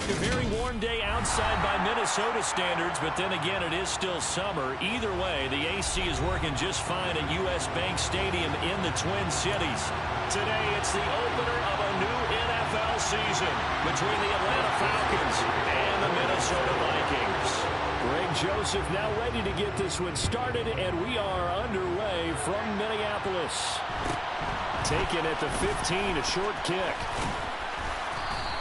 A very warm day outside by Minnesota standards, but then again, it is still summer. Either way, the AC is working just fine at U.S. Bank Stadium in the Twin Cities. Today, it's the opener of a new NFL season between the Atlanta Falcons and the Minnesota Vikings. Greg Joseph now ready to get this one started, and we are underway from Minneapolis. Taken at the 15, a short kick.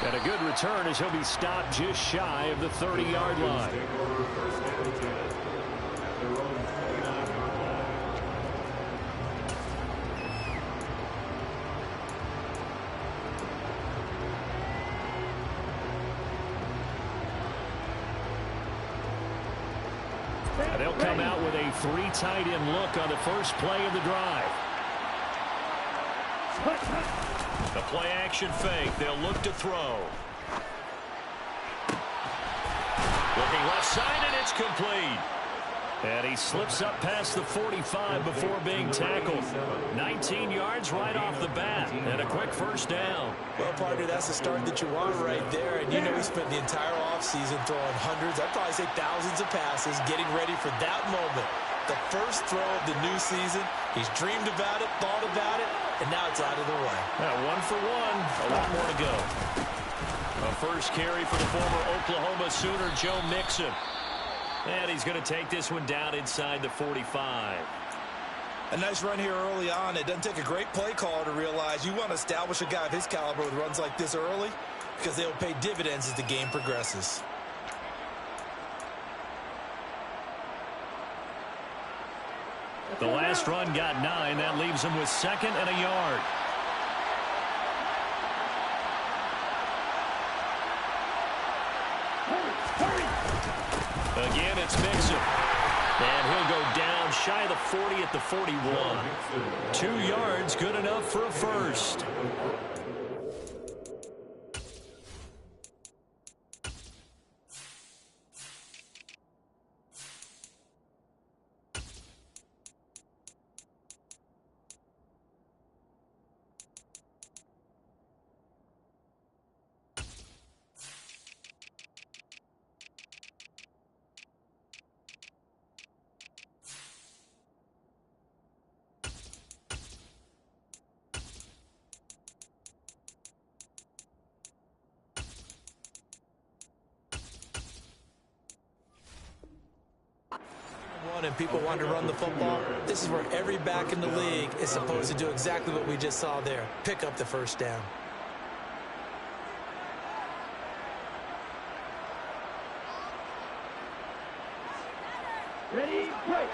And a good return as he'll be stopped just shy of the 30-yard line. And they'll come out with a three tight end look on the first play of the drive. The play action fake. They'll look to throw. Looking left side, and it's complete. And he slips up past the 45 before being tackled. 19 yards right off the bat, and a quick first down. Well, partner, that's the start that you want right there. And you know he spent the entire offseason throwing hundreds, I'd probably say thousands of passes, getting ready for that moment. The first throw of the new season. He's dreamed about it, thought about it, and now it's out of the way. One for one. A lot more to go. A first carry for the former Oklahoma Sooner, Joe Mixon. And he's going to take this one down inside the 45. A nice run here early on. It doesn't take a great play caller to realize you want to establish a guy of his caliber with runs like this early because they will pay dividends as the game progresses. The last run got 9. That leaves him with second and a yard. Again, it's Mixon. And he'll go down shy of the 40 at the 41. 2 yards, good enough for a first. And people want to run the football, this is where every back in the league is supposed to do exactly what we just saw there. Pick up the first down. Ready, break.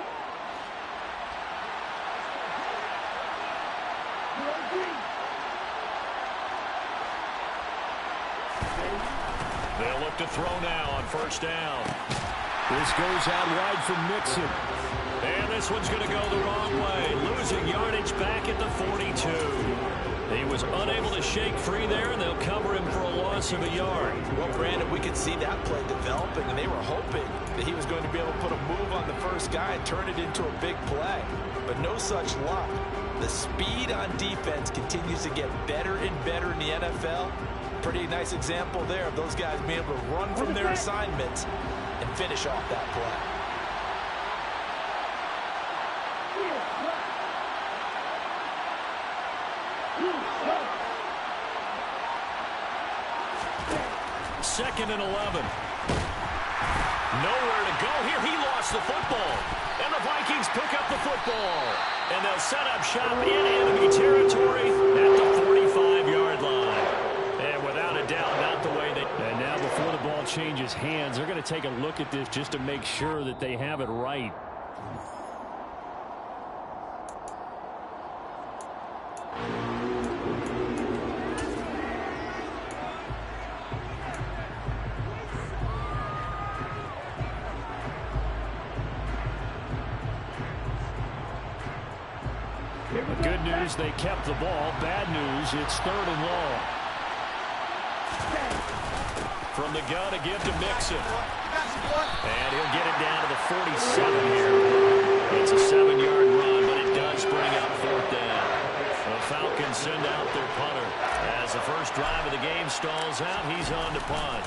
They'll look to throw now on first down. This goes out wide from Mixon. And this one's going to go the wrong way. Losing yardage back at the 42. He was unable to shake free there, and they'll cover him for a loss of a yard. Well, Brandon, we could see that play developing, and they were hoping that he was going to be able to put a move on the first guy and turn it into a big play. But no such luck. The speed on defense continues to get better and better in the NFL. Pretty nice example there of those guys being able to run from their assignments and finish off that play. Second and 11. Nowhere to go here. He lost the football. And the Vikings pick up the football. And they'll set up shop in enemy territory at the 45-yard line. And without a doubt, not the way they... And now before the ball changes hands, they're going to take a look at this just to make sure that they have it right. Good news, they kept the ball. Bad news, it's 3rd and long. From the gun again to Mixon. And he'll get it down to the 47 here. It's a 7-yard run, but it does bring up 4th down. The Falcons send out their punter. As the first drive of the game stalls out, he's on to punt.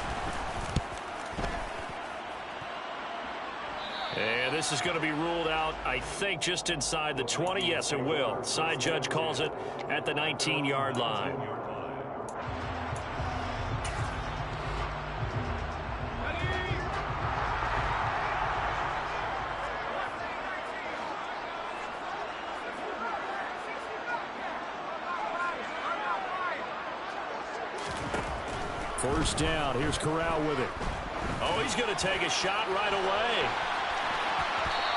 And this is going to be ruled out, I think, just inside the 20. Yes, it will. Side judge calls it at the 19-yard line. First down. Here's Corral with it. Oh, he's going to take a shot right away.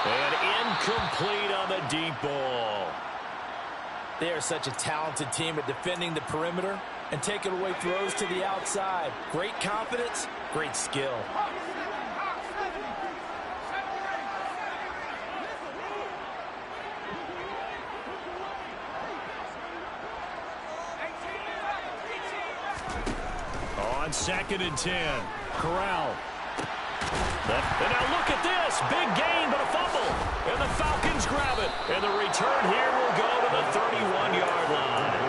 And incomplete on the deep ball. They are such a talented team at defending the perimeter and taking away throws to the outside. Great confidence, great skill. On 2nd and 10, Corral. And now look at this. Big gain, but a fumble. And the Falcons grab it. And the return here will go to the 31-yard line.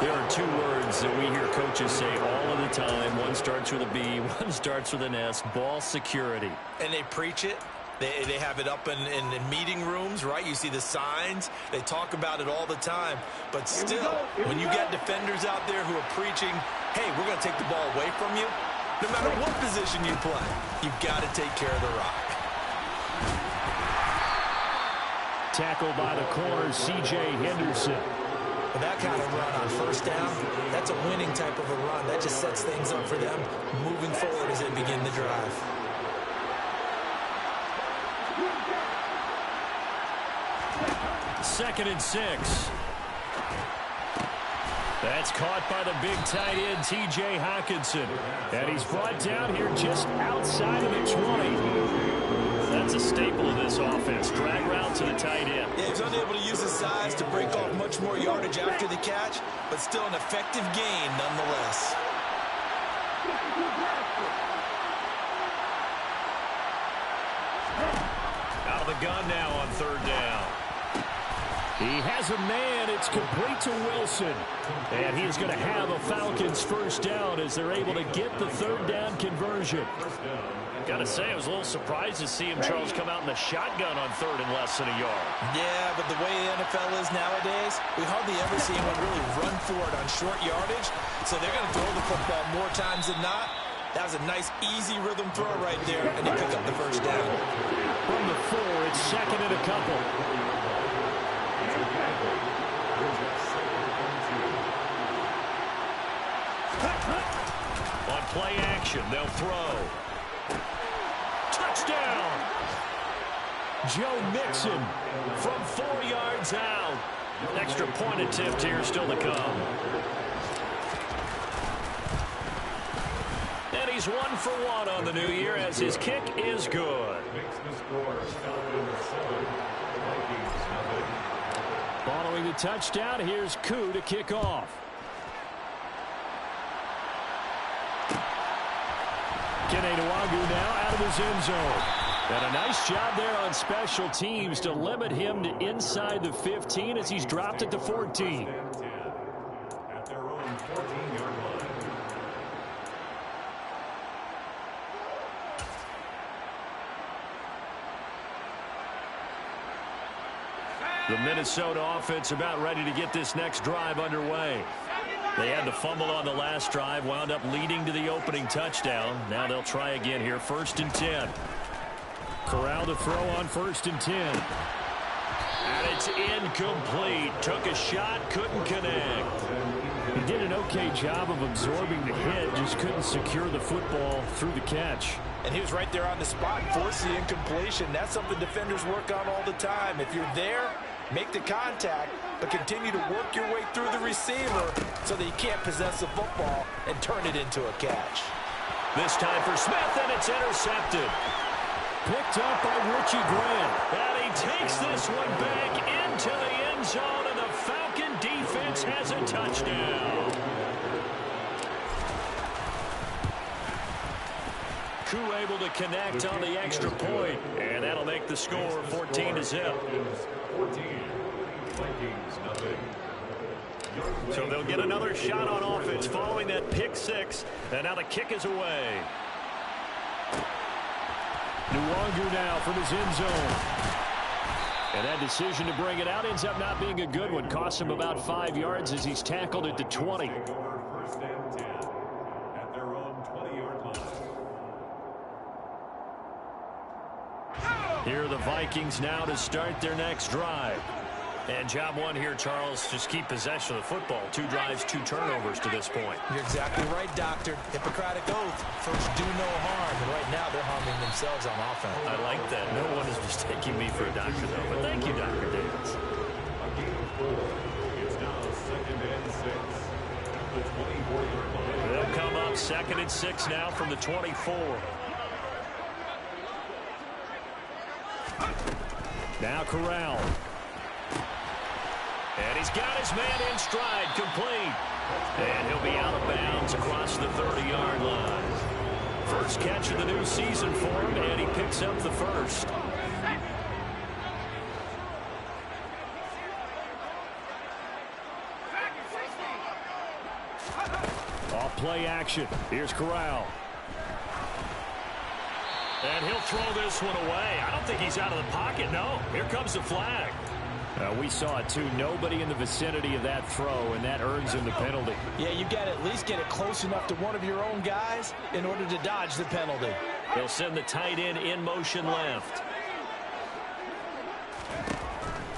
There are 2 words that we hear coaches say all of the time. One starts with a B, one starts with an S. Ball security. And they preach it. They have it up in meeting rooms, right? You see the signs. They talk about it all the time. But still, when you get defenders out there who are preaching, hey, we're going to take the ball away from you, no matter what position you play, you've got to take care of the rock. Tackled by the corner, C.J. Henderson. With that kind of run on first down, that's a winning type of a run. That just sets things up for them moving forward as they begin the drive. Second and 6. That's caught by the big tight end, T.J. Hockenson. And he's brought down here just outside of the 20. That's a staple of this offense. Drag route to the tight end. Yeah, he's unable to use his size to break off much more yardage after the catch, but still an effective gain nonetheless. Out of the gun now on 3rd down. He has a man. It's complete to Wilson. And he's going to have a Falcons first down as they're able to get the 3rd down conversion. Got to say, I was a little surprised to see him, Charles, come out in the shotgun on 3rd and less than a yard. Yeah, but the way the NFL is nowadays, we hardly ever see anyone really run for it on short yardage. So they're going to throw the football more times than not. That was a nice, easy rhythm throw right there, and they pick up the first down. From the 4, it's 2nd and a couple. On play action, they'll throw. Touchdown! Joe Mixon from 4 yards out. Extra point attempt here still to come. And he's 1 for 1 on the new year as his kick is good. Following the touchdown, here's Koo to kick off. Kenenuagu now out of his end zone. And a nice job there on special teams to limit him to inside the 15 as he's dropped it to 14. At their own 14-yard line. The Minnesota offense about ready to get this next drive underway. They had the fumble on the last drive, wound up leading to the opening touchdown. Now they'll try again here, 1st and 10. Corral to throw on 1st and 10. And it's incomplete. Took a shot, couldn't connect. He did an okay job of absorbing the hit, just couldn't secure the football through the catch. And he was right there on the spot and forced the incompletion. That's something defenders work on all the time. If you're there, make the contact, but continue to work your way through the receiver so that you can't possess the football and turn it into a catch. This time for Smith, and it's intercepted. Picked up by Richie Grant. And he takes this one back into the end zone, and the Offense has a touchdown. Koo able to connect on the extra point, and that'll make the score 14-0. So they'll get another shot on offense following that pick six, and now the kick is away. Nwangu now from his end zone. And that decision to bring it out ends up not being a good one. Costs him about 5 yards as he's tackled at the 20. Here are the Vikings now to start their next drive. And job one here, Charles, just keep possession of the football. 2 drives, 2 turnovers to this point. You're exactly right, Doctor. Hippocratic oath. First, do no harm. And right now, they're harming themselves on offense. I like that. No one is mistaking me for a doctor, though. But thank you, Dr. Davis. They'll come up 2nd and 6 now from the 24. Now Corral. And he's got his man in stride, complete. And he'll be out of bounds across the 30-yard line. First catch of the new season for him, and he picks up the first. Off play action. Here's Corral. And he'll throw this one away. I don't think he's out of the pocket. No, here comes the flag. We saw it, too. Nobody in the vicinity of that throw, and that earns him the penalty. Yeah, you got to at least get it close enough to one of your own guys in order to dodge the penalty. They'll send the tight end in motion left.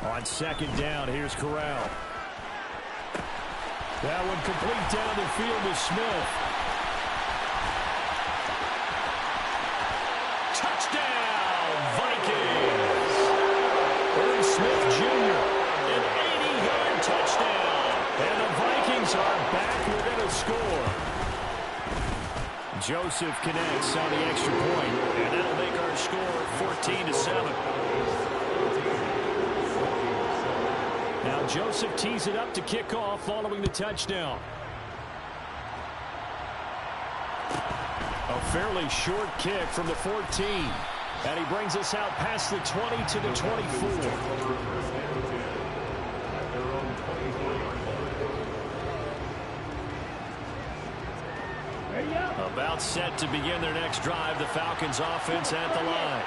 On 2nd down, here's Corral. That one complete down the field to Smith. Touchdown, Vikings! Irv Smith Jr., an 80-yard touchdown. And the Vikings are back within a score. Joseph connects on the extra point, and that'll make our score 14-7. Now Joseph tees it up to kick off following the touchdown. A fairly short kick from the 14. And he brings us out past the 20 to the 24. About set to begin their next drive. The Falcons offense at the line.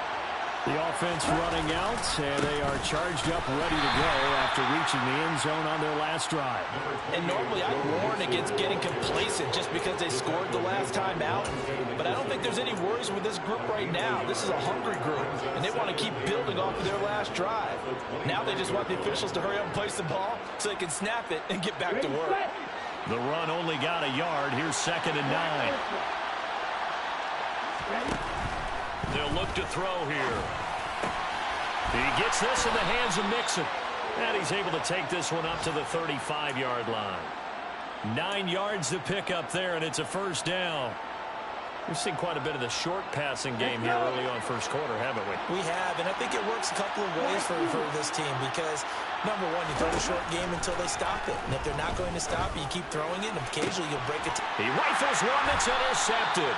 The offense running out, and they are charged up, ready to go after reaching the end zone on their last drive. And normally I'd warn against getting complacent just because they scored the last time out. But I don't think there's any worries with this group right now. This is a hungry group, and they want to keep building off of their last drive. Now they just want the officials to hurry up and place the ball so they can snap it and get back to work. The run only got a yard. Here's 2nd and 9. They'll look to throw here. He gets this in the hands of Mixon. And he's able to take this one up to the 35-yard line. 9 yards to pick up there, and it's a first down. We've seen quite a bit of the short passing game here early on first quarter, haven't we? We have, and I think it works a couple of ways for this team because, number one, you throw the short game until they stop it. And if they're not going to stop it, you keep throwing it, and occasionally you'll break it. He rifles one that's intercepted.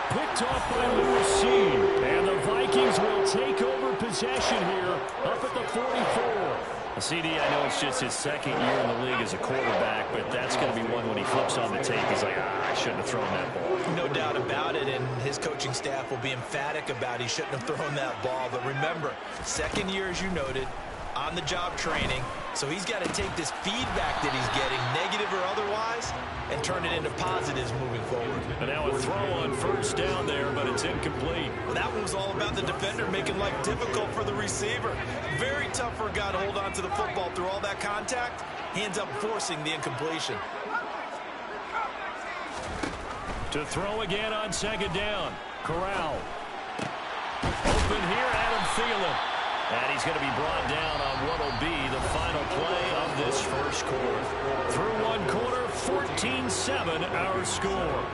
Picked off by Lewis Seed. And the Vikings will take over possession here up at the 44. CD, I know it's just his 2nd year in the league as a quarterback, but that's going to be one when he flips on the tape. He's like, I shouldn't have thrown that ball. No doubt about it, and his coaching staff will be emphatic about he shouldn't have thrown that ball. But remember, 2nd year, as you noted, on-the-job training. So he's got to take this feedback that he's getting, negative or otherwise, and turn it into positives moving forward. And now a throw on first down there, but it's incomplete. Well, that one was all about the defender making life difficult for the receiver. Very tough for a guy to hold on to the football through all that contact. He ends up forcing the incompletion. To throw again on 2nd down. Corral. Open here, Adam Thielen. And he's going to be brought down on what will be the final play of this first quarter. Through one quarter, 14-7 our score.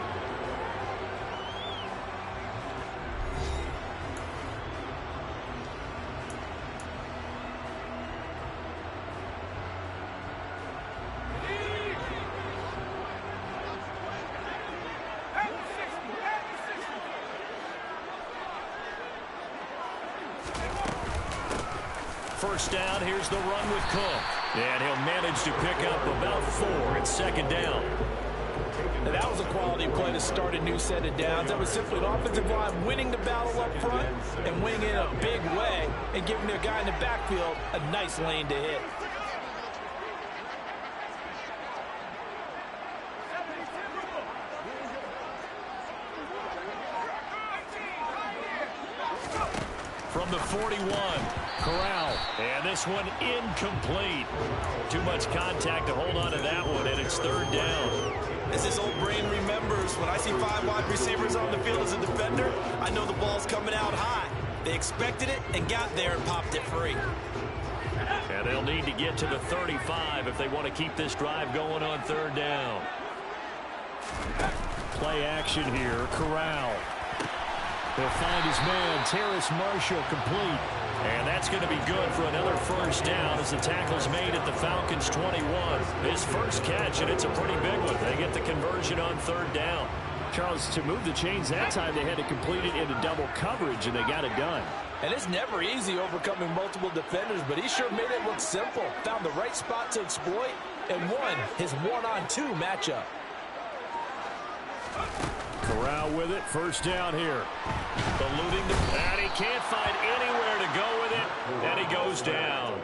first down. Here's the run with Cook. And he'll manage to pick up about 4 at second down. Now that was a quality play to start a new set of downs. That was simply an offensive line winning the battle up front and winning it in a big way and giving their guy in the backfield a nice lane to hit. From the 41, Corral. And this one incomplete. Too much contact to hold on to that one, and it's third down. As his old brain remembers, when I see 5 wide receivers on the field as a defender, I know the ball's coming out high. They expected it and got there and popped it free. And they'll need to get to the 35 if they want to keep this drive going on third down. Play action here, Corral. He'll find his man, Terrace Marshall, complete. And that's going to be good for another first down as the tackle's made at the Falcons' 21. His first catch, and it's a pretty big one. They get the conversion on third down. Charles, to move the chains that time, they had to complete it into double coverage, and they got it done. And it's never easy overcoming multiple defenders, but he sure made it look simple. Found the right spot to exploit and won his one-on-2 matchup. Corral with it, first down here. Eluding and he can't find anywhere to go with it, and he goes down.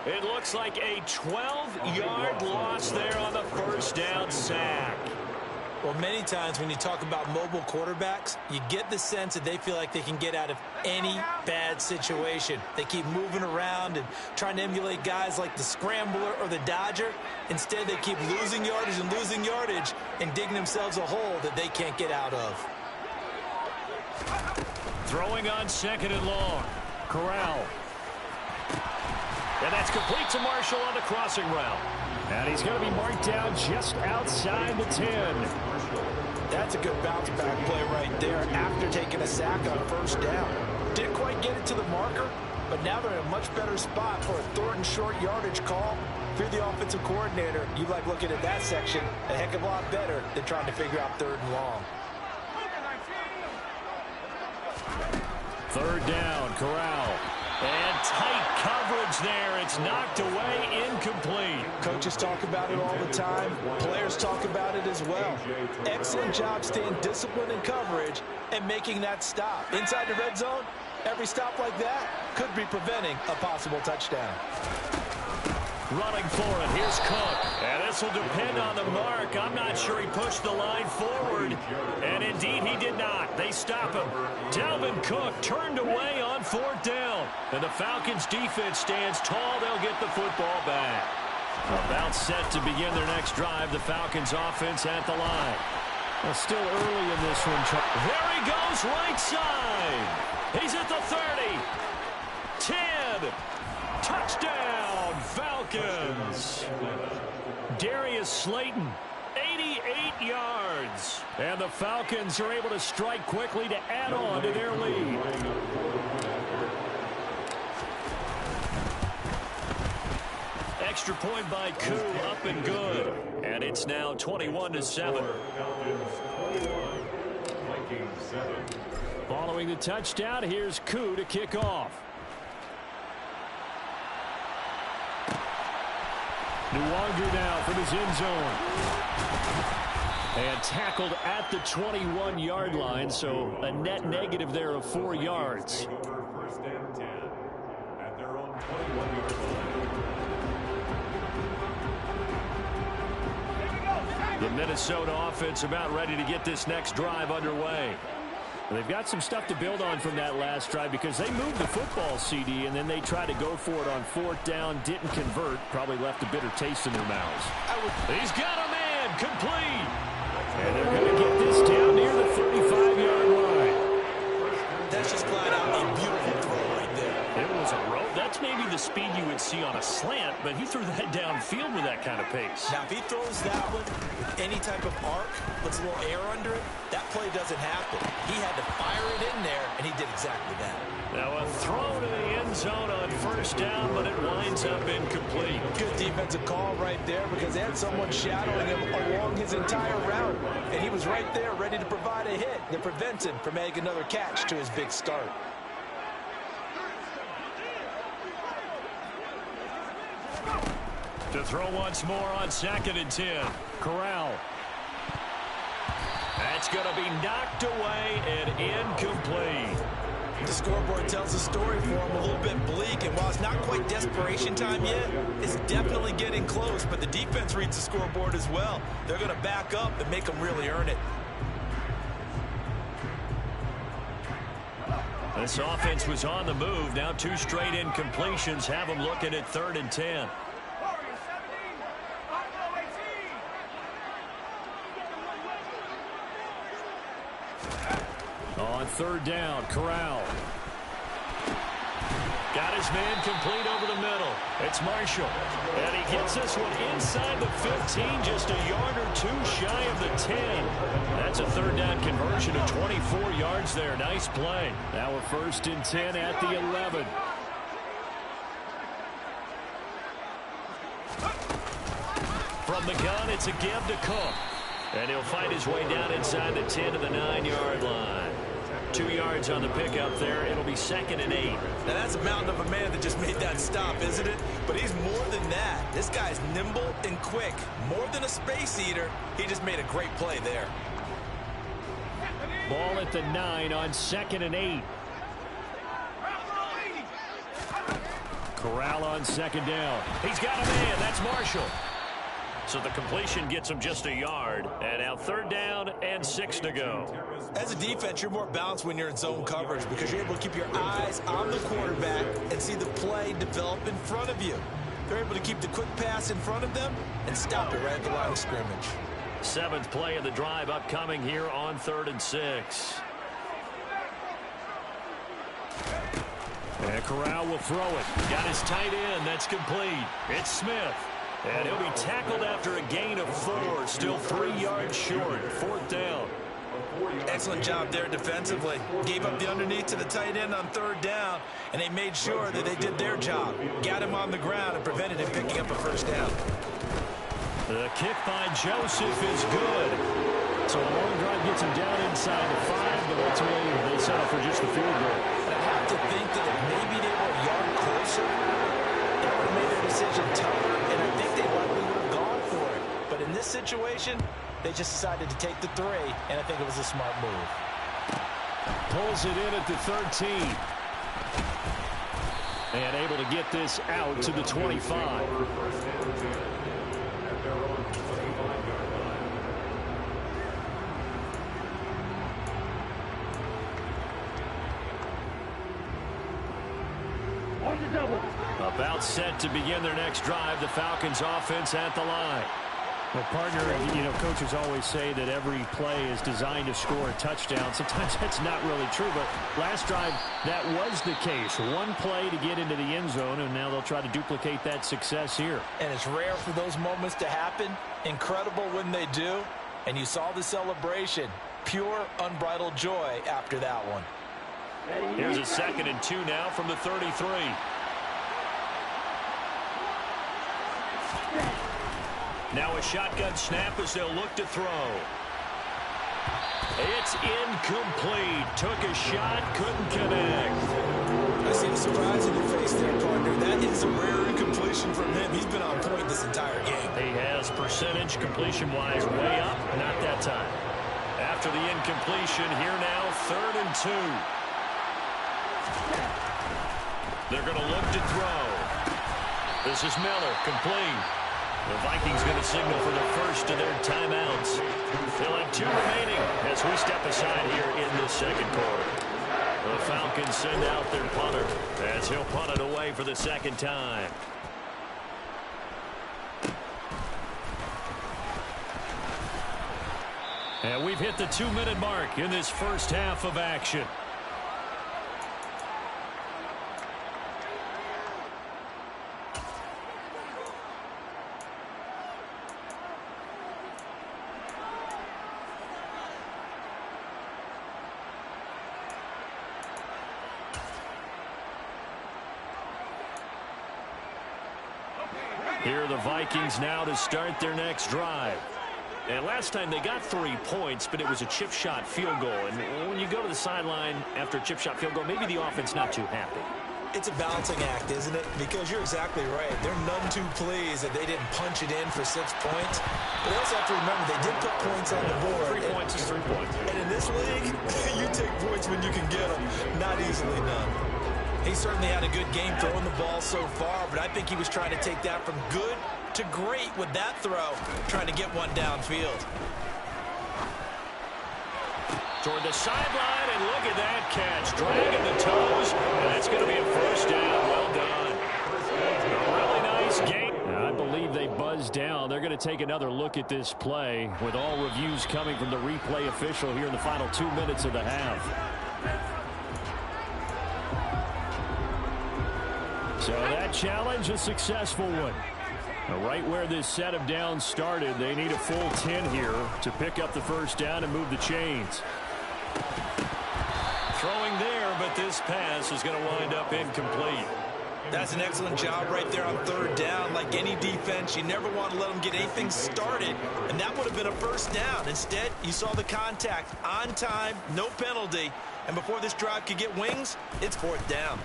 It looks like a 12-yard loss there on the first down sack. Well, many times when you talk about mobile quarterbacks, you get the sense that they feel like they can get out of any bad situation. They keep moving around and trying to emulate guys like the Scrambler or the Dodger. Instead, they keep losing yardage and digging themselves a hole that they can't get out of. Throwing on second and long. Corral. And that's complete to Marshall on the crossing route. And he's going to be marked down just outside the 10. That's a good bounce back play right there after taking a sack on first down. Didn't quite get it to the marker, but now they're in a much better spot for a third and short yardage call. If you're the offensive coordinator, you like looking at that section a heck of a lot better than trying to figure out third and long. Third down, Corral. And tight coverage there. It's knocked away, incomplete. Coaches talk about it all the time. Players talk about it as well. Excellent job staying disciplined in coverage and making that stop. Inside the red zone, every stop like that could be preventing a possible touchdown. Running for it. Here's Cook. And this will depend on the mark. I'm not sure he pushed the line forward. And indeed, he did not. They stop him. Dalvin Cook turned away on fourth down. And the Falcons defense stands tall. They'll get the football back. About set to begin their next drive. The Falcons offense at the line. Well, still early in this one. There he goes, right side. He's at the 30. 10. Touchdown, Falcons. Darius Slayton, 88 yards. And the Falcons are able to strike quickly to add on to their lead. Extra point by Koo, up and good. And it's now 21-7. Following the touchdown, here's Koo to kick off. Nuwangu now from his end zone. And tackled at the 21-yard line, so a net negative there of 4 yards. First and 10 at their own 21-yard line. The Minnesota offense about ready to get this next drive underway. They've got some stuff to build on from that last drive because they moved the football, CD, and then they tried to go for it on fourth down, didn't convert, probably left a bitter taste in their mouths. He's got a man, complete. And they're going to get this down near the 35-yard line. That's just flat out a beautiful throw right there. It was a rope. That's maybe the speed you would see on a slant, but he threw that downfield with that kind of pace. Now, if he throws that one, any type of arc, puts a little air under it, that play doesn't happen. He had to fire it in there, and he did exactly that. Now a throw to the end zone on first down, but it winds up incomplete. Good defensive call right there because they had someone shadowing him along his entire route, and he was right there ready to provide a hit that prevents him from making another catch to his big start. To throw once more on 2nd and 10. Corral. That's going to be knocked away and incomplete. The scoreboard tells a story for him, a little bit bleak, and while it's not quite desperation time yet, it's definitely getting close, but the defense reads the scoreboard as well. They're going to back up and make them really earn it. This offense was on the move. Now 2 straight incompletions have them looking at 3rd and 10. On 3rd down, Corral. Got his man complete over the middle. It's Marshall. And he gets this one inside the 15, just a yard or 2 shy of the 10. That's a 3rd down conversion of 24 yards there. Nice play. Now a 1st and 10 at the 11. From the gun, it's a give to Cook. And he'll fight his way down inside the 10 to the 9-yard line. 2 yards on the pickup there. It'll be 2nd and 8. Now that's a mountain of a man that just made that stop, isn't it? But he's more than that. This guy's nimble and quick. More than a space eater. He just made a great play there. Ball at the 9 on 2nd and 8. Corral on 2nd down. He's got a man. That's Marshall. So the completion gets him just a yard. And now 3rd down and 6 to go. As a defense, you're more balanced when you're in zone coverage because you're able to keep your eyes on the quarterback and see the play develop in front of you. They're able to keep the quick pass in front of them and stop it right at the line of scrimmage. 7th play of the drive upcoming here on 3rd and 6. And Corral will throw it. Got his tight end. That's complete. It's Smith. And he'll be tackled after a gain of 4. Still 3 yards short. 4th down. Excellent job there defensively. Gave up the underneath to the tight end on 3rd down, and they made sure that they did their job. Got him on the ground and prevented him picking up a 1st down. The kick by Joseph is good. So a long drive gets him down inside the 5, but ultimately they settle for just the field goal. But I have to think that if maybe they were a yard closer, it would have made their decision tougher, and I think they likely would have gone for it. But in this situation, they just decided to take the 3, and I think it was a smart move. Pulls it in at the 13. And able to get this out to the 25. About set to begin their next drive. The Falcons offense at the line. Well, partner, you know, coaches always say that every play is designed to score a touchdown. Sometimes that's not really true, but last drive, that was the case. One play to get into the end zone, and now they'll try to duplicate that success here. And it's rare for those moments to happen. Incredible when they do. And you saw the celebration. Pure, unbridled joy after that one. Here's a 2nd and 2 now from the 33. Now a shotgun snap as they'll look to throw. It's incomplete. Took a shot, couldn't connect. I see a surprise in your face there, partner. That is a rare incompletion from him. He's been on point this entire game. He has percentage completion-wise way up. Not that time. After the incompletion, here now, 3rd and 2. They're going to look to throw. This is Miller, complete. The Vikings going to signal for the first of their timeouts. They'll have 2 remaining as we step aside here in the 2nd quarter. The Falcons send out their punter as he'll punt it away for the 2nd time. And we've hit the 2-minute mark in this first half of action. Here are the Vikings now to start their next drive. And last time they got 3 points, but it was a chip shot field goal. And when you go to the sideline after a chip shot field goal, maybe the offense not too happy. It's a balancing act, isn't it? Because you're exactly right. They're none too pleased that they didn't punch it in for 6 points. But they also have to remember they did put points on the board. 3 points is 3 points. And in this league, you take points when you can get them. Not easily done. He certainly had a good game throwing the ball so far, but I think he was trying to take that from good to great with that throw, trying to get one downfield. Toward the sideline, and look at that catch. Dragging the toes, and that's going to be a first down. Well done. A really nice game. I believe they buzzed down. They're going to take another look at this play with all reviews coming from the replay official here in the final 2 minutes of the half. So that challenge, a successful one. Right where this set of downs started, they need a full 10 here to pick up the first down and move the chains. Throwing there, but this pass is going to wind up incomplete. That's an excellent job right there on third down. Like any defense, you never want to let them get anything started, and that would have been a first down. Instead, you saw the contact on time, no penalty, and before this drive could get wings, it's fourth down.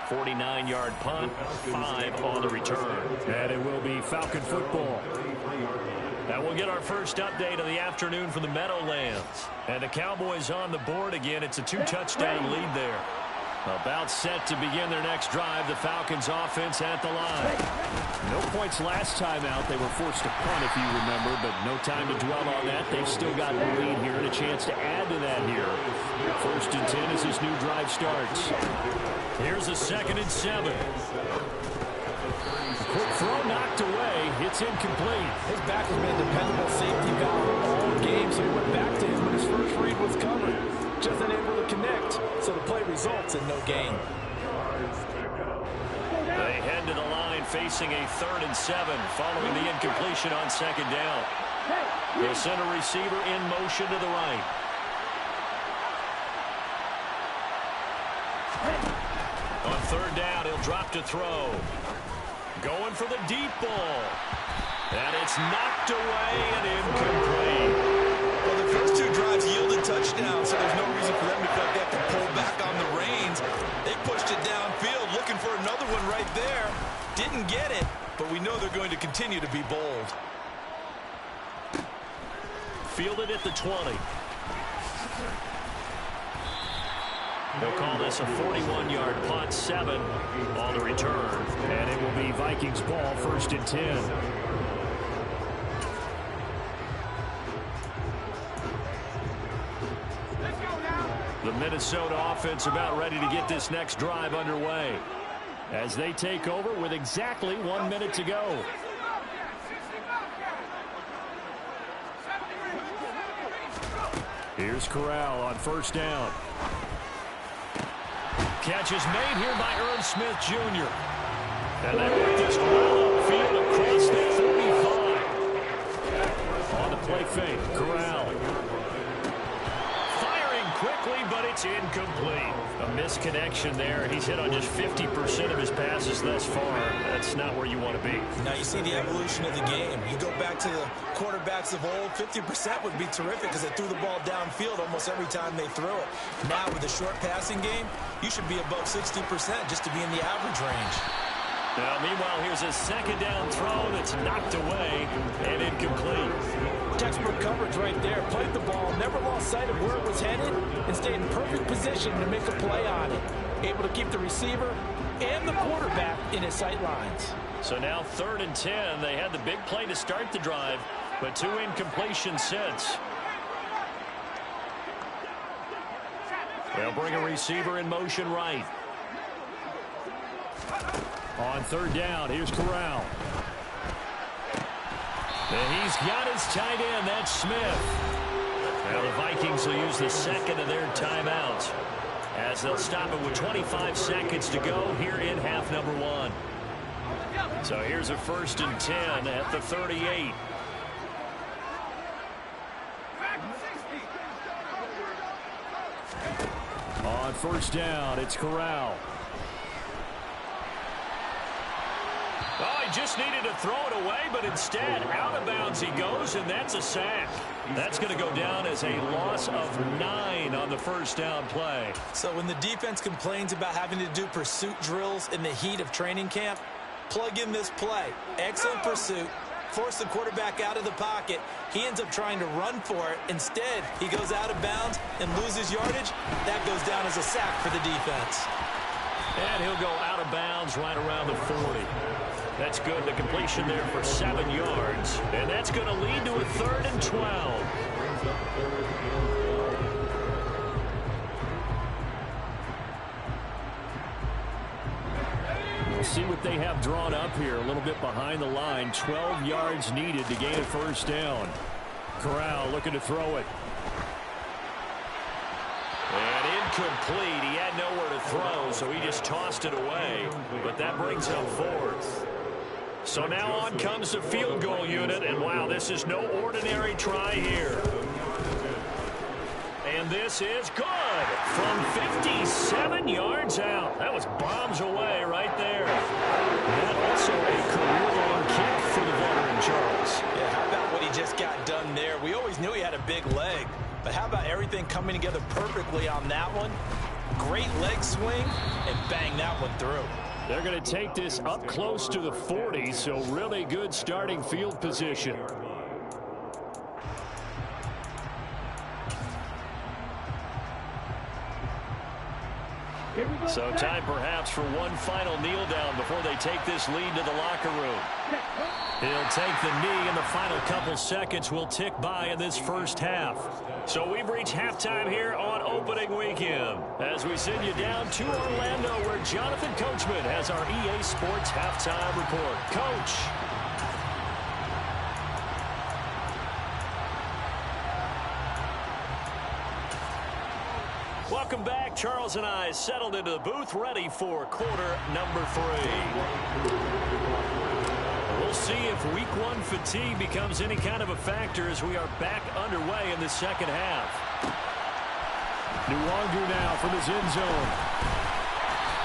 A 49-yard punt, 5 on the return. And it will be Falcon football. And we'll get our first update of the afternoon from the Meadowlands. And the Cowboys on the board again. It's a 2-touchdown lead there. About set to begin their next drive. The Falcons offense at the line. No points last time out. They were forced to punt, if you remember, but no time to dwell on that. They've still got the lead here and a chance to add to that here. First and 10 as this new drive starts. Here's a 2nd and 7. Quick throw knocked away. It's incomplete. His back has been a dependable safety valve all game, so he went back to him when his first read was covered. Just unable to connect, so the play results in no gain. They head to the line facing a 3rd and 7 following the incompletion on 2nd down. They'll send a receiver in motion to the right. On 3rd down, he'll drop to throw. Going for the deep ball. And it's knocked away and incomplete. Well, the first 2 drives yielded touchdowns, so there's no reason for them to feel like they have to pull back on the reins. They pushed it downfield, looking for another one right there. Didn't get it, but we know they're going to continue to be bold. Fielded at the 20. They'll call this a 41-yard punt, 7 on the return. And it will be Vikings ball, 1st and 10. The Minnesota offense about ready to get this next drive underway as they take over with exactly 1 minute to go. Here's Corral on 1st down. Catch is made here by Irv Smith Jr. And they work this well upfield across the 35. On the play fake, Corral. Firing quickly, but it's incomplete. A misconnection there. He's hit on just 50% of his passes thus far. That's not where you want to be. Now you see the evolution of the game. You go back to the quarterbacks of old, 50% would be terrific because they threw the ball downfield almost every time they threw it. Now with the short passing game, you should be above 60% just to be in the average range. Now, meanwhile, here's a 2nd down throw that's knocked away and incomplete. Textbook coverage right there. Played the ball, never lost sight of where it was headed, and stayed in perfect position to make a play on it. Able to keep the receiver and the quarterback in his sight lines. So now 3rd and 10. They had the big play to start the drive, but 2 incompletions since. They'll bring a receiver in motion right. On 3rd down, here's Corral. And he's got his tight end. That's Smith. Now the Vikings will use the 2nd of their timeouts as they'll stop it with 25 seconds to go here in half number 1. So here's a 1st and 10 at the 38. On 1st down, it's Corral. Oh, he just needed to throw it away, but instead, out of bounds he goes, and that's a sack. That's going to go down as a loss of 9 on the first down play. So when the defense complains about having to do pursuit drills in the heat of training camp, plug in this play. Excellent pursuit. Force the quarterback out of the pocket. He ends up trying to run for it. Instead, he goes out of bounds and loses yardage. That goes down as a sack for the defense. And he'll go out of bounds right around the 40. That's good. The completion there for 7 yards. And that's going to lead to a 3rd and 12. We'll see what they have drawn up here. A little bit behind the line. 12 yards needed to gain a first down. Corral looking to throw it. And incomplete. He had nowhere to throw, so he just tossed it away. But that brings up 4th. So now on comes the field goal unit. And, wow, this is no ordinary try here. And this is good from 57 yards out. That was bombs away right there. And also a career-long kick for the veteran, Charles. Yeah, how about what he just got done there? We always knew he had a big leg, but how about everything coming together perfectly on that one? Great leg swing, and bang that one through. They're going to take this up close to the 40, so really good starting field position. So time perhaps for one final kneel down before they take this lead to the locker room. He'll take the knee, and the final couple seconds will tick by in this first half. So we've reached halftime here on opening weekend as we send you down to Orlando, where Jonathan Coachman has our EA Sports halftime report. Coach. Welcome back. Charles and I settled into the booth, ready for quarter number 3. We'll see if week 1 fatigue becomes any kind of a factor as we are back underway in the second half. Nwangu now from his end zone.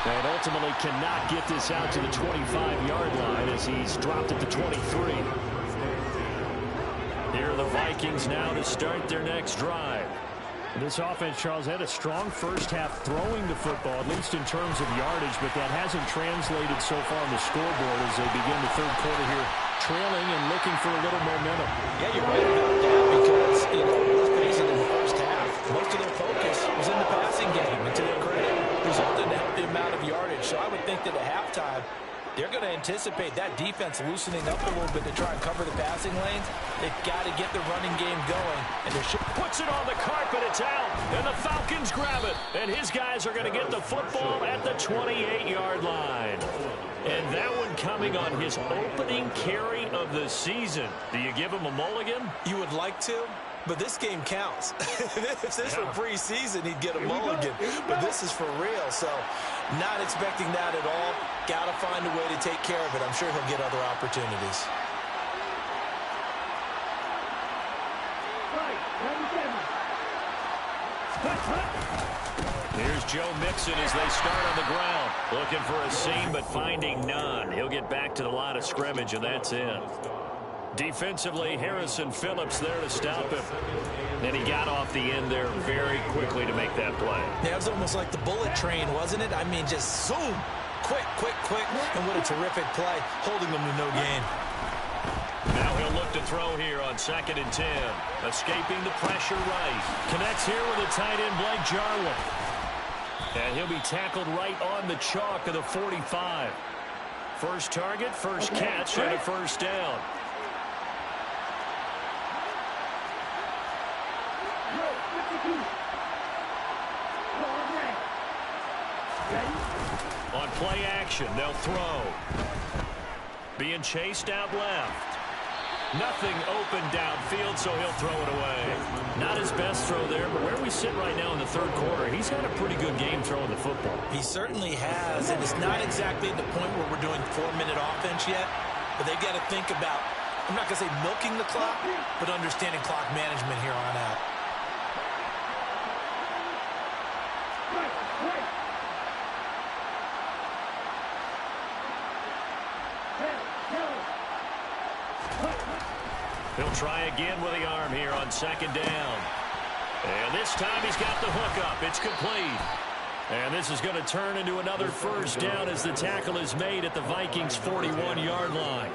And ultimately cannot get this out to the 25-yard line as he's dropped at the 23. Here are the Vikings now to start their next drive. This offense, Charles, had a strong first half throwing the football, at least in terms of yardage, but that hasn't translated so far on the scoreboard as they begin the third quarter here, trailing and looking for a little momentum. Yeah, you're right about that because, let's face it, in the first half, most of their focus was in the passing game, and to their credit, resulted in a healthy amount of yardage. So I would think that at halftime, they're going to anticipate that defense loosening up a little bit to try and cover the passing lanes. They've got to get the running game going. And they puts it on the carpet. It's out. And the Falcons grab it. And his guys are going to get the football at the 28-yard line. And that one coming on his opening carry of the season. Do you give him a mulligan? You would like to, but this game counts. If this were preseason, he'd get a mulligan. But this is for real, so not expecting that at all. Got to find a way to take care of it. I'm sure he'll get other opportunities. Here's Joe Mixon as they start on the ground. Looking for a seam, but finding none. He'll get back to the line of scrimmage, and that's it. Defensively, Harrison Phillips there to stop him. And he got off the end there very quickly to make that play. Yeah, it was almost like the bullet train, wasn't it? I mean, just zoom. Quick, quick, quick. And what a terrific play, holding them to no gain. Now he'll look to throw here on 2nd and 10. Escaping the pressure right. Connects here with a tight end, Blake Jarwin. And he'll be tackled right on the chalk of the 45. First target, first catch, and a first down. On play action, they'll throw. Being chased out left. Nothing open downfield, so he'll throw it away. Not his best throw there, but where we sit right now in the third quarter, he's had a pretty good game throwing the football. He certainly has, and it's not exactly at the point where we're doing 4-minute offense yet, but they've got to think about, I'm not going to say milking the clock, but understanding clock management here on out. try again with the arm here on second down. And this time he's got the hook up. It's complete. And this is going to turn into another first down as the tackle is made at the Vikings' 41-yard line.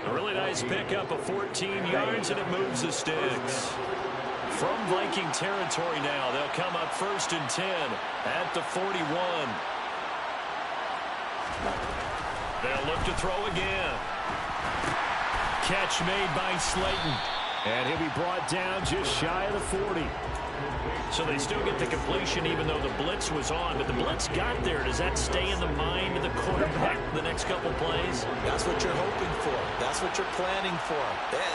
A really nice pickup of 14 yards, and it moves the sticks. From Viking territory now, they'll come up 1st and 10 at the 41. They'll look to throw again. Catch made by Slayton. And he'll be brought down just shy of the 40. So they still get the completion even though the blitz was on. But the blitz got there. Does that stay in the mind of the quarterback the next couple plays? That's what you're hoping for. That's what you're planning for.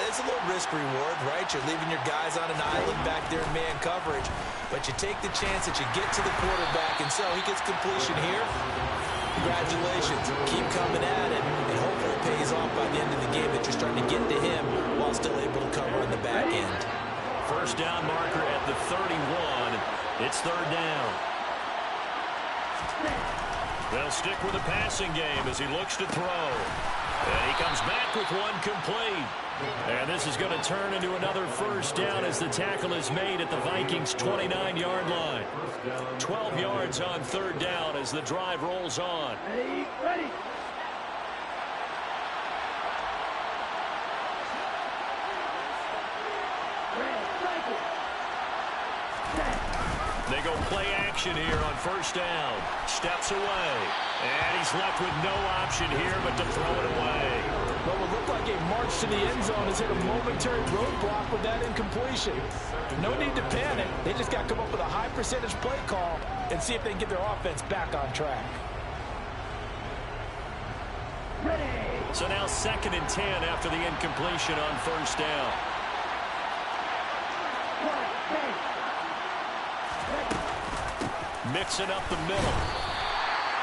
It's a little risk reward, right? You're leaving your guys on an island back there in man coverage. But you take the chance that you get to the quarterback. And so he gets completion here. Congratulations. Keep coming at it. And hopefully it pays off by the end of the game that you're starting to get to him while still able to cover on the back end. First down marker at the 31. It's 3rd down. They'll stick with the passing game as he looks to throw. And he comes back with one complete. And this is going to turn into another first down as the tackle is made at the Vikings' 29-yard line. 12 yards on 3rd down as the drive rolls on. Ready. They go play action here on 1st down. Steps away. And he's left with no option here but to throw it away. What would look like a march to the end zone has hit a momentary roadblock with that incompletion. No need to panic. They just got to come up with a high percentage play call and see if they can get their offense back on track. So now 2nd and 10 after the incompletion on 1st down. Mixing up the middle.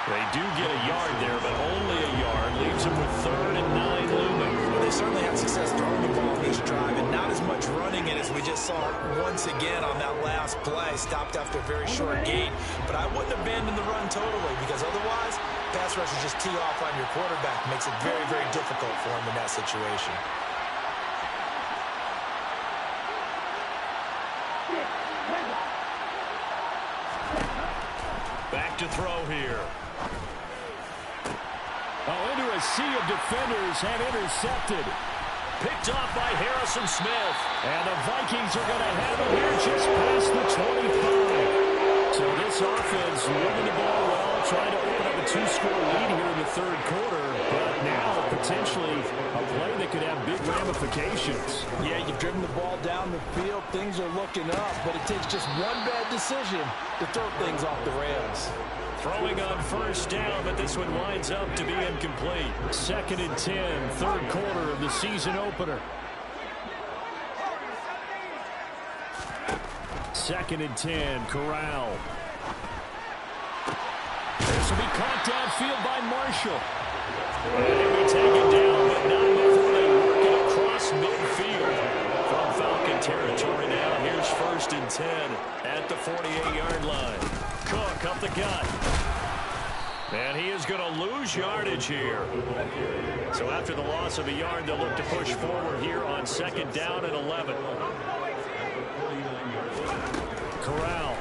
They do get a yard there, but only a yard. Leaves them with 3rd and 9 looming. Well, they certainly had success throwing the ball this drive, and not as much running it as we just saw once again on that last play. Stopped after a very short gain. But I wouldn't abandon the run totally, because otherwise, pass rushers just tee off on your quarterback. Makes it very, very difficult for him in that situation. Back to throw here. Oh, into a sea of defenders and intercepted. Picked off by Harrison Smith. And the Vikings are going to have him here just past the 25. So this offense moving the ball well, trying to open up a 2-score lead here in the 3rd quarter. But now potentially a play that could have big ramifications. Yeah, you've driven the ball down the field. Things are looking up, but it takes just one bad decision to throw things off the rails. Throwing on 1st down, but this one winds up to be incomplete. 2nd and 10, 3rd quarter of the season opener. 2nd and 10, Corral. This will be caught downfield by Marshall. And he'll be taken down, but not before they work it across midfield. From Falcon territory now, here's 1st and 10 at the 48-yard line. Cook up the gut. And he is going to lose yardage here. So after the loss of a yard, they'll look to push forward here on 2nd down and 11. Corral.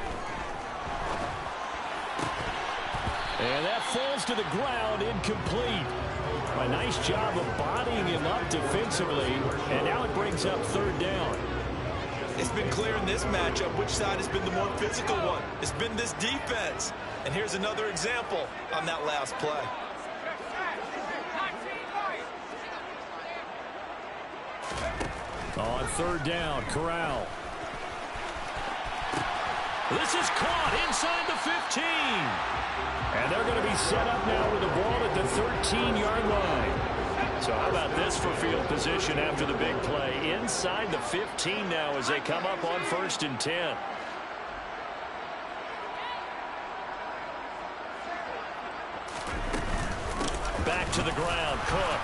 And that falls to the ground, incomplete. A nice job of bodying him up defensively. And now it brings up 3rd down. It's been clear in this matchup which side has been the more physical one. It's been this defense. And here's another example on that last play. On 3rd down, Corral. This is caught inside the 15. And they're going to be set up now with the ball at the 13-yard line. So how about this for field position after the big play? Inside the 15 now as they come up on 1st and 10. Back to the ground, Cook.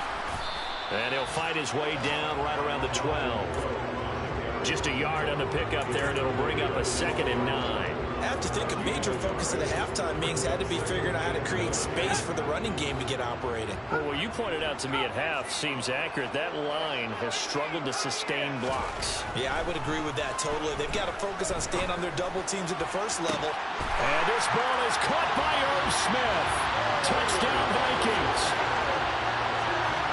And he'll fight his way down right around the 12. Just a yard on the pickup there, and it'll bring up a 2nd and 9. have to think a major focus of the halftime meetings had to be figuring out how to create space for the running game to get operating. Well, what you pointed out to me at half seems accurate. That line has struggled to sustain blocks. Yeah, I would agree with that totally. They've got to focus on staying on their double teams at the first level. And this ball is caught by Irv Smith. Touchdown, Vikings.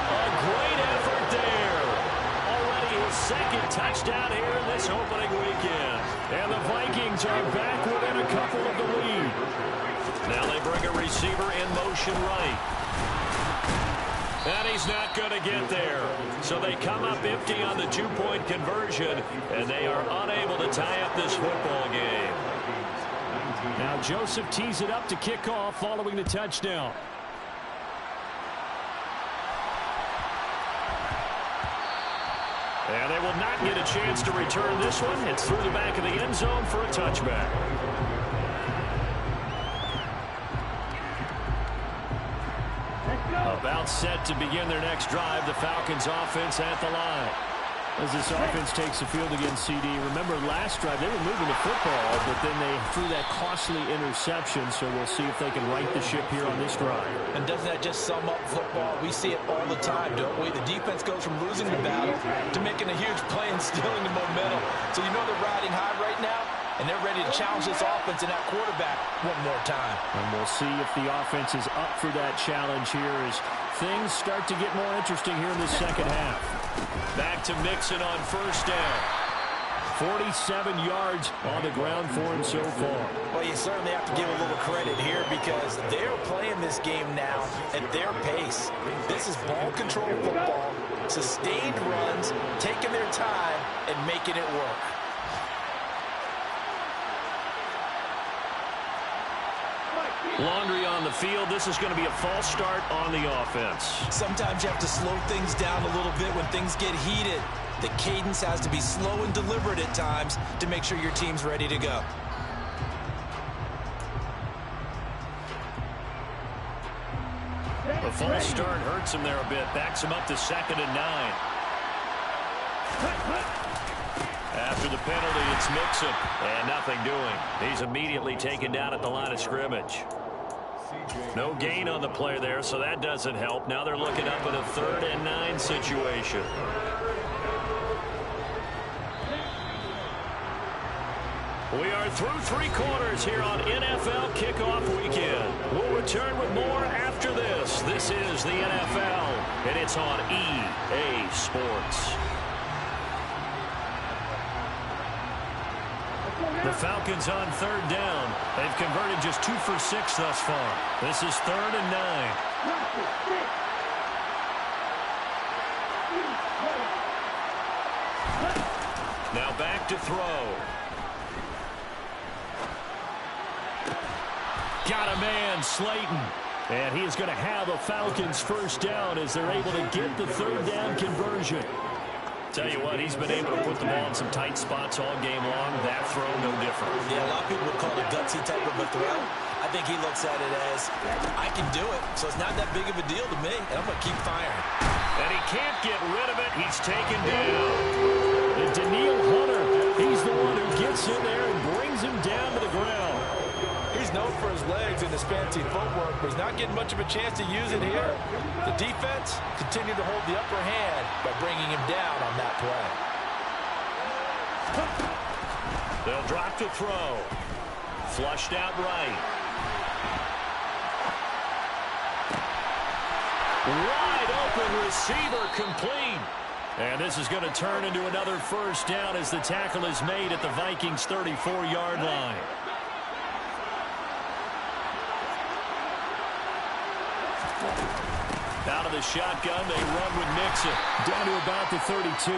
A great effort there. Already his second touchdown here in this opening weekend. And the Vikings are back within a couple of the lead. Now they bring a receiver in motion right. And he's not going to get there. So they come up empty on the two-point conversion, and they are unable to tie up this football game. Now Joseph tees it up to kick off following the touchdown. And they will not get a chance to return this one. It's through the back of the end zone for a touchback. About set to begin their next drive. The Falcons offense at the line. As this offense takes the field against CD. Remember last drive they were moving the football, but then they threw that costly interception. So we'll see if they can right the ship here on this drive. And doesn't that just sum up football? We see it all the time, don't we? The defense goes from losing the battle to making a huge play and stealing the momentum. So you know they're riding high right now, and they're ready to challenge this offense and that quarterback one more time. And we'll see if the offense is up for that challenge here as things start to get more interesting here in the second half. Back to Mixon on first down. 47 yards on the ground for him so far. Well, you certainly have to give a little credit here because they're playing this game now at their pace. This is ball control football, sustained runs, taking their time, and making it work. Laundry on the field. This is going to be a false start on the offense. Sometimes you have to slow things down a little bit when things get heated. The cadence has to be slow and deliberate at times to make sure your team's ready to go. The false start hurts him there a bit. Backs him up to 2nd and 9. After the penalty, it's Mixon. And nothing doing. He's immediately taken down at the line of scrimmage. No gain on the play there, so that doesn't help. Now they're looking up at a 3rd and 9 situation. We are through 3 quarters here on NFL Kickoff Weekend. We'll return with more after this. This is the NFL, and it's on EA Sports. The Falcons on 3rd down. They've converted just 2 for 6 thus far. This is 3rd and 9. Now back to throw. Got a man, Slayton. And he is going to have a Falcons first down as they're able to get the 3rd down conversion. Tell you what, he's been able to put the ball in some tight spots all game long. That throw, no different. Yeah, a lot of people would call it a gutsy type of a throw. I think he looks at it as, I can do it, so it's not that big of a deal to me, and I'm going to keep firing. And he can't get rid of it. He's taken down. And Daniil Hunter, he's the one who gets in there and brings him down to the ground. He's known for his legs and his fancy footwork, but he's not getting much of a chance to use it here. The defense continued to hold the upper hand by bringing him down on that play. They'll drop to throw. Flushed out right. Wide open receiver complete. And this is going to turn into another first down as the tackle is made at the Vikings' 34-yard line. Out of the shotgun, they run with Mixon. Down to about the 32.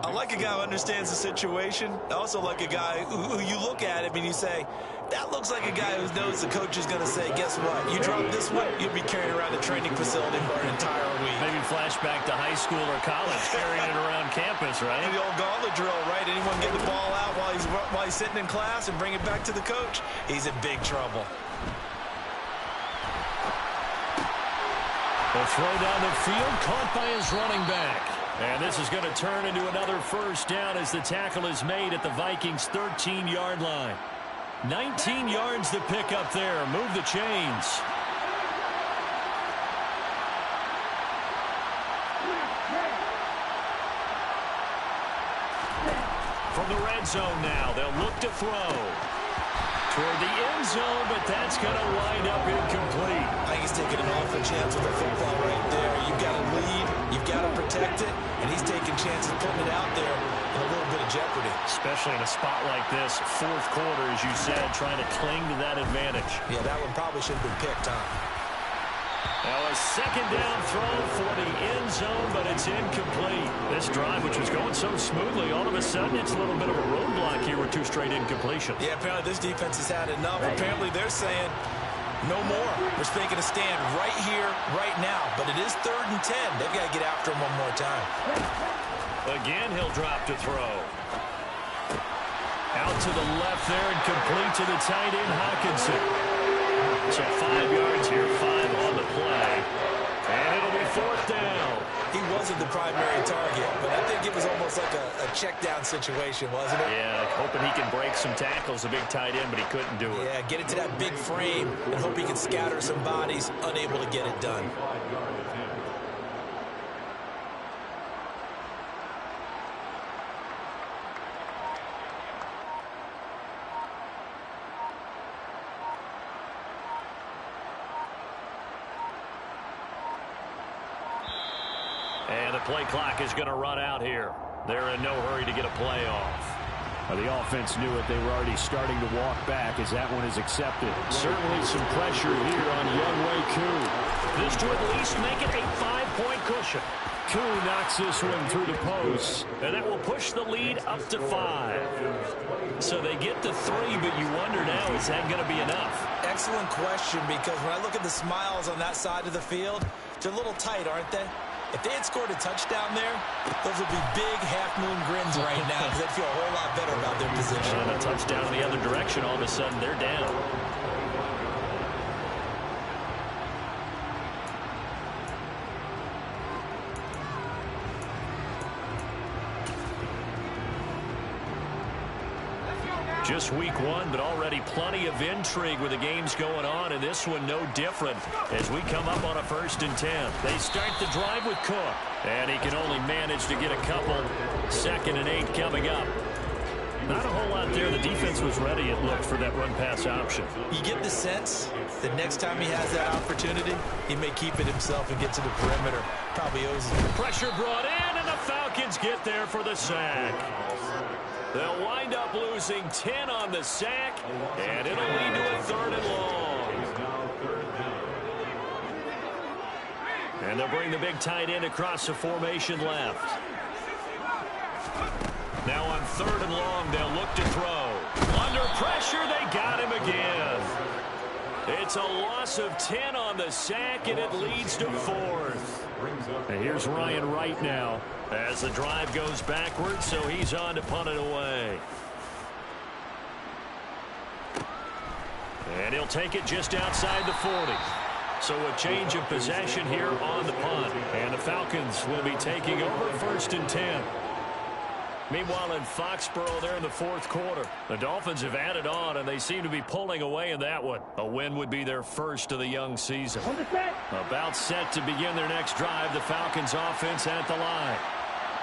I like a guy who understands the situation. I also like a guy who you look at him and you say, that looks like a guy who knows the coach is going to say, guess what? You drop this one, you'll be carrying around the training facility for an entire week. Maybe flashback to high school or college, carrying it around campus, right? The old gauntlet drill, right? Anyone get the ball out while he's sitting in class and bring it back to the coach? He's in big trouble. The throw down the field, caught by his running back. And this is going to turn into another first down as the tackle is made at the Vikings' 13-yard line. 19 yards to pick up there. Move the chains. From the red zone now, they'll look to throw. Toward the end zone, but that's going to wind up incomplete. I think he's taking an awful chance with the football right there. You've got to lead, you've got to protect it, and he's taking chances putting it out there in a little bit of jeopardy. Especially in a spot like this, fourth quarter, as you said, trying to cling to that advantage. Yeah, that one probably should have been picked, huh? Now a second down throw for the end zone, but it's incomplete. This drive, which was going so smoothly, all of a sudden it's a little bit of a roadblock here with 2 straight incompletions. Yeah, apparently this defense has had enough. Apparently they're saying no more. We're making a stand right here, right now. But it is 3rd and 10. They've got to get after him one more time. Again, he'll drop to throw. Out to the left there and complete to the tight end, Hawkinson. So 5 yards here, 5 on the play. And it'll be 4th down. He wasn't the primary target, but I think it was almost like a check down situation, wasn't it? Yeah, like hoping he can break some tackles, a big tight end, but he couldn't do it. Yeah, get it to that big frame and hope he can scatter some bodies, unable to get it done. And the play clock is going to run out here. They're in no hurry to get a play off. Well, the offense knew it. They were already starting to walk back as that one is accepted. Certainly some pressure here on Younghoe Koo. This to at least make it a 5-point cushion. Koo knocks this one through the post. And that will push the lead up to 5. So they get to 3, but you wonder now, is that going to be enough? Excellent question, because when I look at the smiles on that side of the field, they're a little tight, aren't they? If they had scored a touchdown there, those would be big half-moon grins right now because they'd feel a whole lot better about their position. And a touchdown in the other direction, all of a sudden they're down. Just week 1, but already plenty of intrigue with the games going on, and this one no different as we come up on a 1st and 10. They start the drive with Cook, and he can only manage to get a couple. 2nd and 8 coming up. Not a whole lot there. The defense was ready, it looked, for that run-pass option. You get the sense that next time he has that opportunity, he may keep it himself and get to the perimeter. Probably owes it. Pressure brought in, and the Falcons get there for the sack. They'll wind up losing 10 on the sack, and it'll lead to a 3rd and long. And they'll bring the big tight end across the formation left. Now on 3rd and long, they'll look to throw. Under pressure, they got him again. It's a loss of 10 on the sack, and it leads to 4th. And here's Ryan Wright now as the drive goes backwards, so he's on to punt it away. And he'll take it just outside the 40. So a change of possession here on the punt. And the Falcons will be taking over 1st and 10. Meanwhile, in Foxborough, they're in the 4th quarter. The Dolphins have added on, and they seem to be pulling away in that one. A win would be their first of the young season. About set to begin their next drive, the Falcons offense at the line.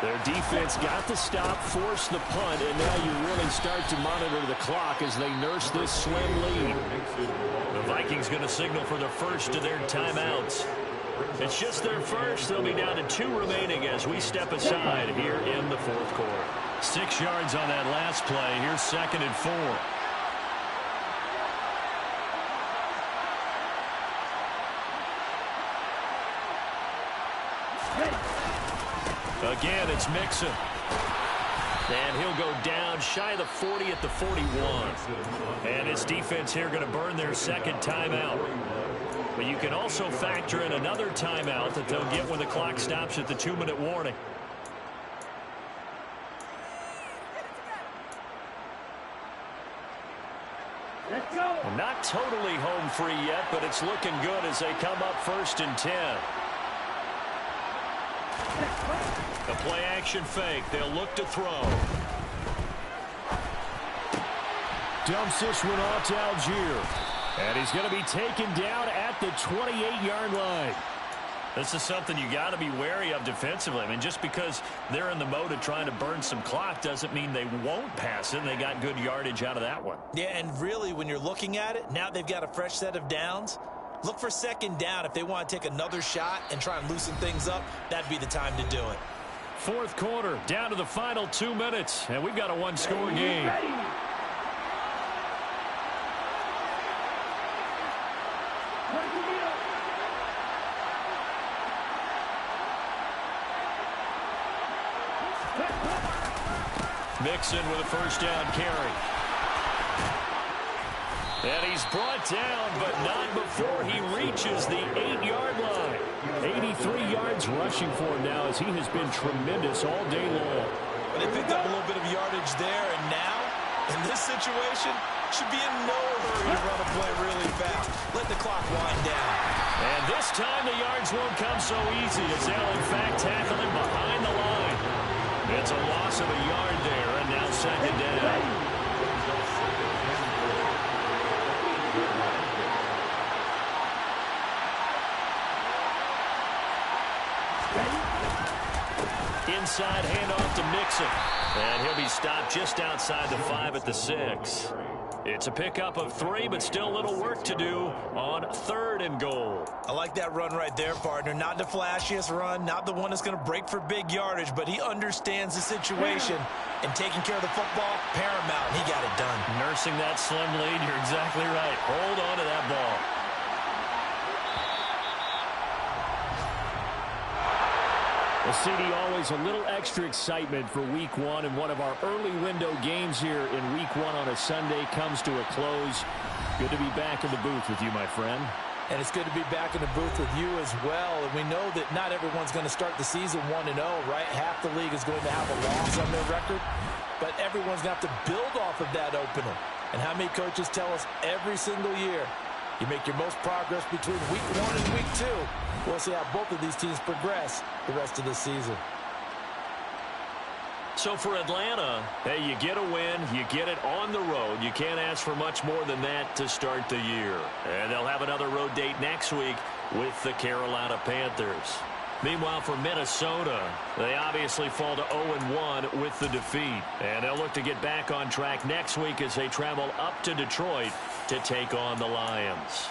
Their defense got the stop, forced the punt, and now you really start to monitor the clock as they nurse this slim lead. The Vikings going to signal for the first of their timeouts. It's just their first. They'll be down to 2 remaining as we step aside here in the 4th quarter. 6 yards on that last play. Here's 2nd and 4. Again, it's Mixon. And he'll go down shy of the 40 at the 41. And his defense here going to burn their 2nd timeout. But you can also factor in another timeout that they'll get when the clock stops at the 2-minute warning. Let's go. Not totally home free yet, but it's looking good as they come up 1st and 10. The play action fake. They'll look to throw. Dumps this one off to Algier. And he's going to be taken down at the 28-yard line. This is something you got to be wary of defensively. I mean, just because they're in the mode of trying to burn some clock doesn't mean they won't pass it. And they got good yardage out of that one. Yeah, and really, when you're looking at it, now they've got a fresh set of downs. Look for second down. If they want to take another shot and try and loosen things up, that'd be the time to do it. Fourth quarter, down to the final 2 minutes, and we've got a one-score game. Mixon with a first down carry. And he's brought down, but not before he reaches the 8-yard line. 83 yards rushing for him now as he has been tremendous all day long. They picked up a little bit of yardage there, and now, in this situation, should be in no hurry to run a play really fast. Let the clock wind down. And this time the yards won't come so easy as they'll, in fact, tackle him behind the line. It's a loss of a yard there, and now second down. Inside handoff to Mixon. And he'll be stopped just outside the 5 at the 6. It's a pickup of 3, but still a little work to do on 3rd and goal. I like that run right there, partner. Not the flashiest run, not the one that's going to break for big yardage, but he understands the situation, and taking care of the football, paramount, and he got it done. Nursing that slim lead, you're exactly right. Hold on to that ball. Well, CD, always a little extra excitement for Week 1, and one of our early window games here in Week 1 on a Sunday comes to a close. Good to be back in the booth with you, my friend. And it's good to be back in the booth with you as well. And we know that not everyone's going to start the season 1-0, right? Half the league is going to have a loss on their record, but everyone's going to have to build off of that opener. And how many coaches tell us every single year, you make your most progress between Week 1 and Week 2. We'll see how both of these teams progress the rest of the season. So for Atlanta, hey, you get a win, you get it on the road. You can't ask for much more than that to start the year. And they'll have another road date next week with the Carolina Panthers. Meanwhile, for Minnesota, they obviously fall to 0-1 with the defeat. And they'll look to get back on track next week as they travel up to Detroit to take on the Lions.